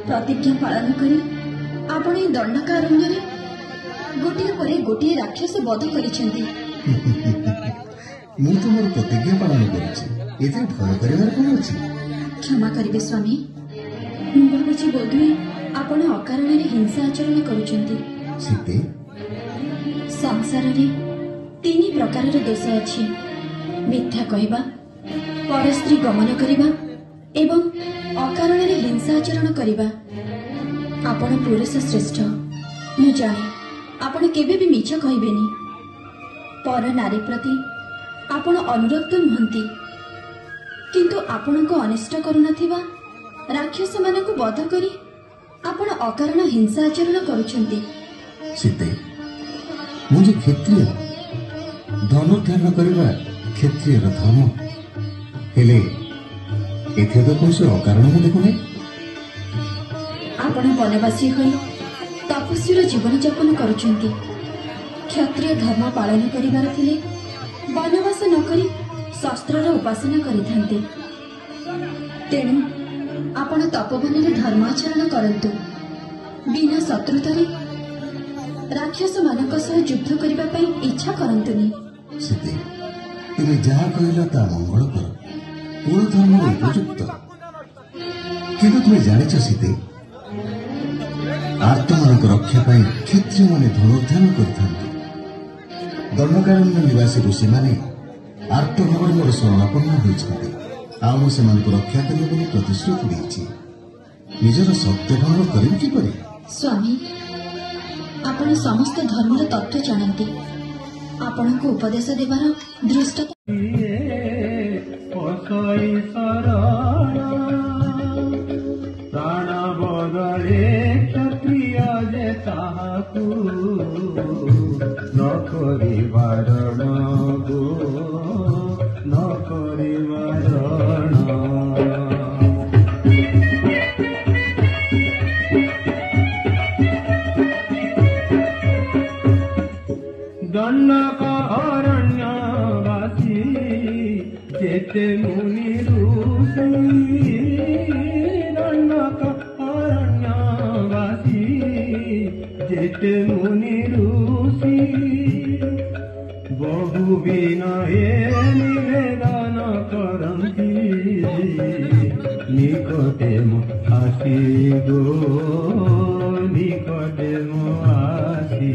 प्रतिज्ञा पालन करी आपण ए दंडकारण्य रे गोटिए परे गोटिए राक्षस वध करिसेंती। मु तो मोर प्रतिज्ञा पालन करूची, एते भय करिवार कोन अछि? क्षमा करिवे स्वामी, मु भाबुची बोधुए आपण अकारण रे हिंसा आचरण करूचंती। सीते, संसार रे तीन प्रकार दोष अछि, मिथ्या कहवा, पर स्त्री गमन करिबा एवं अकारण रे हिंसा आचरण करिबा। आपण पुरुष श्रेष्ठ, मु जाने आपण केबे भी मिछ कहबेनी। पर नारी प्रति आपण अनुरक्त नुहंती, किंतु आपण को अनिष्ट करुनथिबा राक्षस मानकु वध करी आपण अकारण हिंसा आचरण करूछंती। सीते, मुझे क्षत्रिय धनुर्धारण करवा क्षत्रिय धर्म, हेले एथे तो कोई अकारण मु देखुने। आपण वनवासी होई तपस्वीर जीवन यापन करूछंती। क्षत्रिय धर्म पालन करिवार थिले वनवास न करी शस्त्रर उपासना करिथांते। तेणु आपण तपोवन रे धर्माचरण करंतु, बिना शत्रुतारे राक्षस मानक सह युद्ध करिबा पई इच्छा करंतुनी। सीते, तुमे जहा कहला ता मंगल कर, पूर्ण धर्म उपयुक्त। किंतु तुमे जानिछ सीते, आर्तमानक रक्षा पाई क्षत्रिय माने धनुर्धारण करथांते। दंडकारण्य निवासी ऋषि माने आर्त भाव मोर शरणापन्न होइछन्ते। आ मु सेमानक रक्षा करिबे बोली प्रतिश्रुति देछि। निजर सत्य भंग करिबे कि परे? स्वामी, आपण समस्त धर्मर तत्व जानती। आपण को उपदेश देवार दृष्टता प्राण बदले क्षत्रिय जे ताहाकु न करि बारण गो, न करि बारण। दंडक अरण्यवासी जेते मुनि ऋषि, दंडक अरण्यवासी जेते मुनि ऋषि, बहु विनये निवेदन करन्ति, निकटे मु आसी गो, निकटे मु आसी।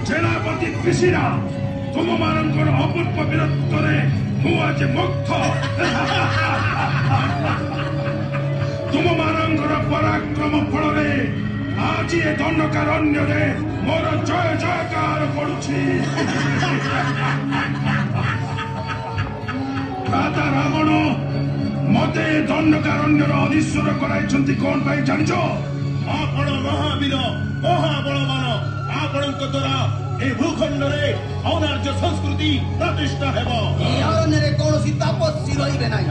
सेनापति पिशिरा तुम मानकर अपूर्व वीरत्वरे मु आज मुग्ध। तुम मानकर पराक्रम फल आज ए दंडकारण्य रे मोर जय जयकार पड़ुछि। राजा रावण मते दंडकारण्यर अधीश्वर कराइछन्ति कोन पाई जानिछ? आपण महावीर महाबलवान, आपणक द्वारा ए भूखंड रे अनार्य संस्कृति प्रतिष्ठा हेबो। ए अरण्य रे कोनोसी तपस्वी रहिबे नाही।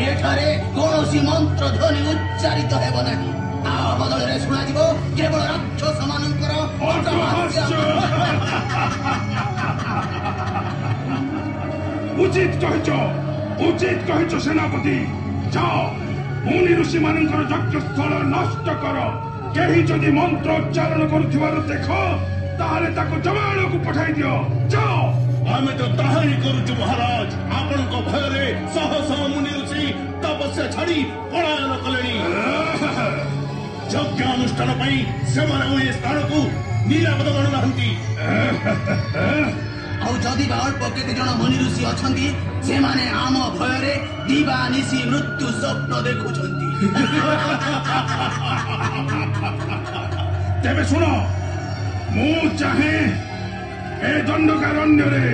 एठारे कोनोसी मंत्र ध्वनि उच्चारित हेबो नाही। आ बदल रे सुना दिबो केवल राक्षस मानकर उचित कहिचो सेनापति। जाओ मुनि ऋषि मानकर यज्ञ स्थल नष्ट कर। केही जदि मंत्र उच्चारण करुथिबार देख ताहाले ताको जमानो को पठाई दियो। जाओ। आमे तो ताहाई करूछु महाराज। आपनको भयरे सह सह मुनि ऋषि तपस्या छाड़ी पलायन कलेनी। यज्ञ अनुष्ठान पई सेमाने ए स्थान को निरापद मानुनाहंती। आउ जदि अल्प केते जन मुनि ऋषि अछंती सेमाने आम भयरे दिवा निशी मृत्यु स्वप्न देखुछंती। तेबे सुनो, मु चाहे ए दंडकारण्य रे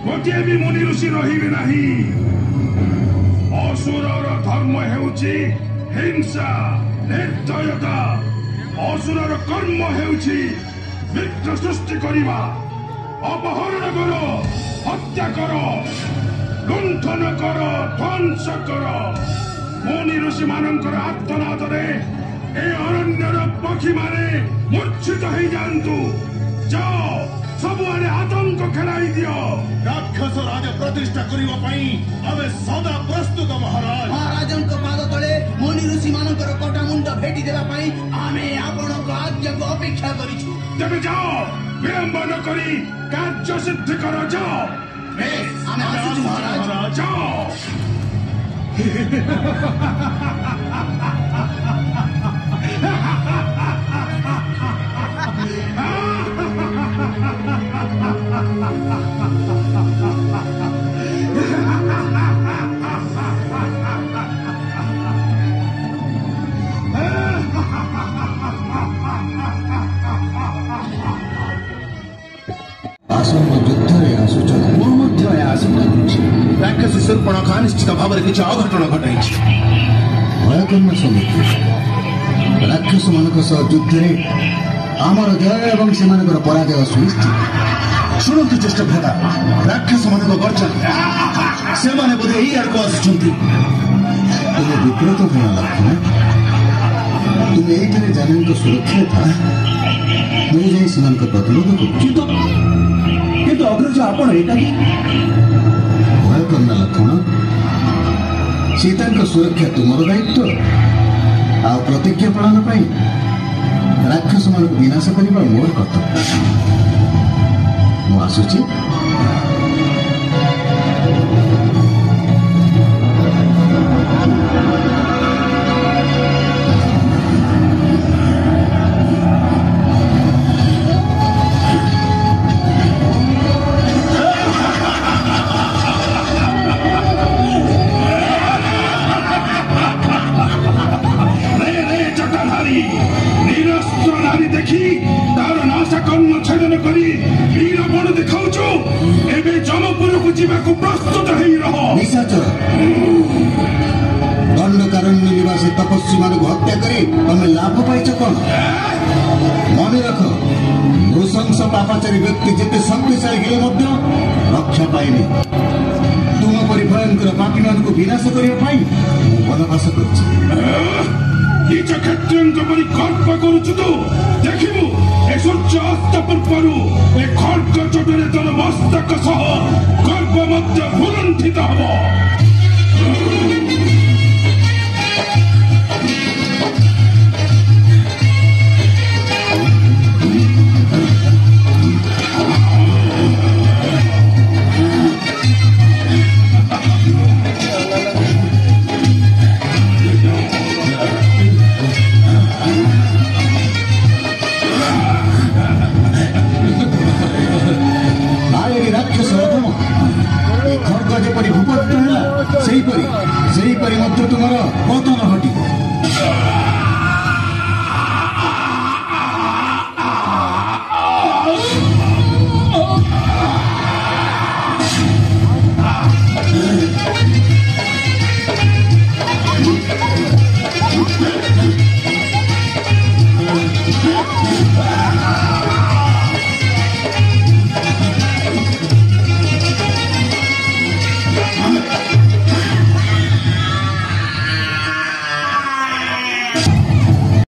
गोटे भी मुनि ऋषि रहिबे नाही। असुरर धर्म हेउची हिंसा निर्दयता। असुरर कर्म हेउची विघ्न सृष्टि करिबा। अपहरण करो, हत्या करो, लुंठन करो, ध्वंस करो। मुनि ऋषि मानकर आत्मनादरे ए अरण्यर पक्षी माने मूर्छित हो जातु जाओ सबुआडे आतंक खेलाई दियो राक्षस राज प्रतिष्ठा करिवा पई आमे सदा प्रस्तुत महाराज महाराजंक पाद तले मुनि ऋषि मानकर कटा मुंड भेटी देबा पई आमे आपणक आज्ञा को अपेक्षा करिछु तेबे जाओ विलंब न करी कार्य सिद्ध करो जाओ बेस आमे आसुछु महाराज जाओ आसन्न युद्धरे आसुचन ମୁଁ ମଧ୍ୟ ଏହା ଆଶଙ୍କା କରୁଛି ରାକ୍ଷସ ଶୂର୍ପଣଖା ନିଶ୍ଚିତ ଭାବରେ କିଛି ଅଘଟଣ ଘଟାଇଛି ଭୟକର୍ମ ସମିତି ରାକ୍ଷସମାନଙ୍କ ସହ ଯୁଦ୍ଧରେ ଆମର ଜୟ ଏବଂ ସେମାନଙ୍କର ପରାଜୟ ସୁନିଶ୍ଚିତ। ଶୁଣନ୍ତୁ ଜ୍ୟେଷ୍ଠ ଭ୍ରାତା ରାକ୍ଷସମାନଙ୍କ ଗର୍ଜନ ସେମାନେ ବୋଧେ ଏଇ ଆଡ଼କୁ ଆସୁଛନ୍ତି ତୁମେ ବିବ୍ରତ ହୁଅ ଲକ୍ଷ୍ମଣ। ତୁମେ ଏଇଠାରେ ଜାନଙ୍କ ସୁରକ୍ଷାରେ ଥା ମୁଁ ଯାଇ ସେମାନଙ୍କ ପ୍ରତିରୋଧ କରୁଛି। କିନ୍ତୁ ଅଗ୍ରଜ ଆପଣ ଏକାକି ଭୟ କରନା ଲକ୍ଷ୍ମଣ। ସୀତାଙ୍କ ସୁରକ୍ଷା ତୁମର ଦାୟିତ୍ୱ ଆଉ ପ୍ରତିଜ୍ଞା ପାଳନ ପାଇଁ ରାକ୍ଷସମାନଙ୍କୁ ବିନାଶ କରିବା ମୋର କର୍ତ୍ତବ୍ୟ। ମୁଁ ଆସୁଛି। ନିରସ୍ତ୍ର ନାରୀ ଦେଖି ତାର ନାଶା କର୍ଣ୍ଣ ଛେଦନ କରି ବୀର ବଣ ଦେଖାଉଛୁ ଏବେ ଜମପୁରକୁ ଯିବାକୁ ପ୍ରସ୍ତୁତ ହେଇ ରହ। ନିଶାଚର ଦଣ୍ଡକାରଣ୍ୟ ନିବାସୀ ତପସ୍ୱୀମାନଙ୍କୁ ହତ୍ୟା କରି ତମେ ଲାଭ ପାଇଛ କଣ? ମନେ ରଖ ନୃଶଂସ ପାପାଚାରୀ ବ୍ୟକ୍ତି ଯେତେ ଶକ୍ତିଶାଳୀ ହେଲେ ମଧ୍ୟ ରକ୍ଷା ପାଇନି। ତୁମ ପରି ଭୟଙ୍କର ପାପୀମାନଙ୍କୁ ବିନାଶ କରିବା ପାଇଁ ମୁଁ ବନବାସ କରୁଛି। ନିଜ କ୍ଷତ୍ରିୟଙ୍କ ପରି କଳ୍ପ କରୁଛୁ ତୁ ଦେଖିବୁ ଏ ସୂର୍ଯ୍ୟ ଅସ୍ତ ପୂର୍ବରୁ ଏ ଖଡ୍ଗ ଚୋଟରେ ତୋର ମସ୍ତକ ସହ ଗର୍ବ ମଧ୍ୟ ଭୁଲୁଣ୍ଠିତ ହବ। ଯେପରି ଭୂପତିତ ହେଲା ସେହିପରି ମଧ୍ୟ ତୁମର ପତନ